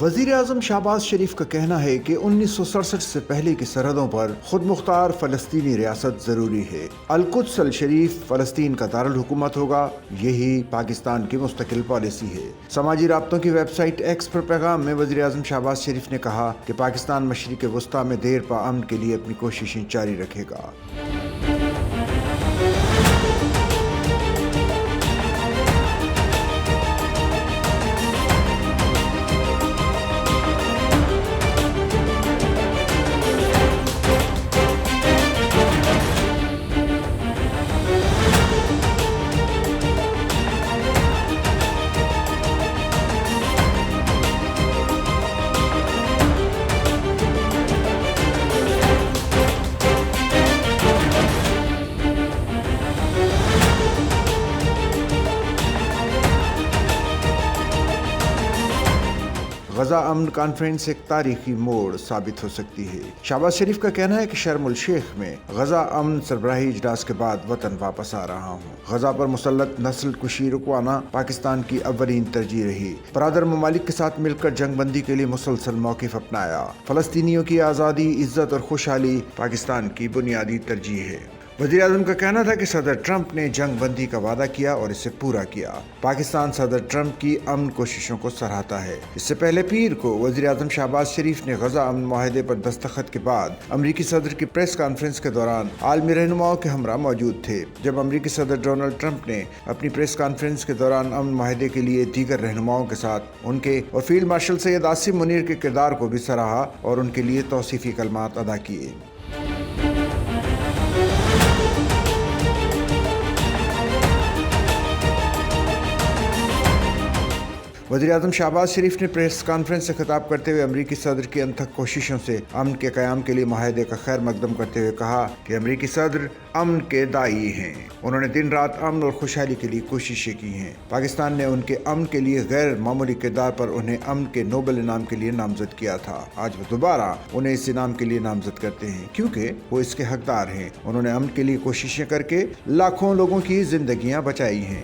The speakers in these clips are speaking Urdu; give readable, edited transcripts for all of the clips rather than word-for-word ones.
وزیر اعظم شہباز شریف کا کہنا ہے کہ 1967 سے پہلے کی سرحدوں پر خود مختار فلسطینی ریاست ضروری ہے۔ القدس الشریف فلسطین کا دارالحکومت ہوگا، یہی پاکستان کی مستقل پالیسی ہے۔ سماجی رابطوں کی ویب سائٹ ایکس پر پیغام میں وزیر اعظم شہباز شریف نے کہا کہ پاکستان مشرق وسطیٰ میں دیر پا امن کے لیے اپنی کوششیں جاری رکھے گا۔ غزہ امن کانفرنس ایک تاریخی موڑ ثابت ہو سکتی ہے۔ شہباز شریف کا کہنا ہے کہ شرم الشیخ میں غزہ امن سربراہی اجلاس کے بعد وطن واپس آ رہا ہوں۔ غزہ پر مسلط نسل کشی رکوانا پاکستان کی اولین ترجیح رہی۔ برادر ممالک کے ساتھ مل کر جنگ بندی کے لیے مسلسل موقف اپنایا۔ فلسطینیوں کی آزادی، عزت اور خوشحالی پاکستان کی بنیادی ترجیح ہے۔ وزیر اعظم کا کہنا تھا کہ صدر ٹرمپ نے جنگ بندی کا وعدہ کیا اور اسے پورا کیا۔ پاکستان صدر ٹرمپ کی امن کوششوں کو سراہتا ہے۔ اس سے پہلے پیر کو وزیر اعظم شہباز شریف نے غزہ امن معاہدے پر دستخط کے بعد امریکی صدر کی پریس کانفرنس کے دوران عالمی رہنماؤں کے ہمراہ موجود تھے۔ جب امریکی صدر ڈونلڈ ٹرمپ نے اپنی پریس کانفرنس کے دوران امن معاہدے کے لیے دیگر رہنماؤں کے ساتھ ان کے اور فیلڈ مارشل سید عاصم منیر کے کردار کو بھی سراہا اور ان کے لیے توصیفی کلمات ادا کیے۔ وزیر اعظم شہباز شریف نے پریس کانفرنس سے خطاب کرتے ہوئے امریکی صدر کی انتھک کوششوں سے امن کے قیام کے لیے معاہدے کا خیر مقدم کرتے ہوئے کہا کہ امریکی صدر امن کے داعی ہیں۔ انہوں نے دن رات امن اور خوشحالی کے لیے کوششیں کی ہیں۔ پاکستان نے ان کے امن کے لیے غیر معمولی کردار پر انہیں امن کے نوبل انعام کے لیے نامزد کیا تھا۔ آج وہ دوبارہ انہیں اس انعام کے لیے نامزد کرتے ہیں کیونکہ وہ اس کے حقدار ہیں۔ انہوں نے امن کے لیے کوششیں کر کے لاکھوں لوگوں کی زندگیاں بچائی ہیں۔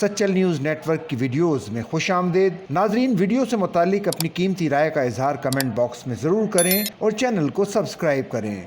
سچل نیوز نیٹ ورک کی ویڈیوز میں خوش آمدید۔ ناظرین، ویڈیو سے متعلق اپنی قیمتی رائے کا اظہار کمنٹ باکس میں ضرور کریں اور چینل کو سبسکرائب کریں۔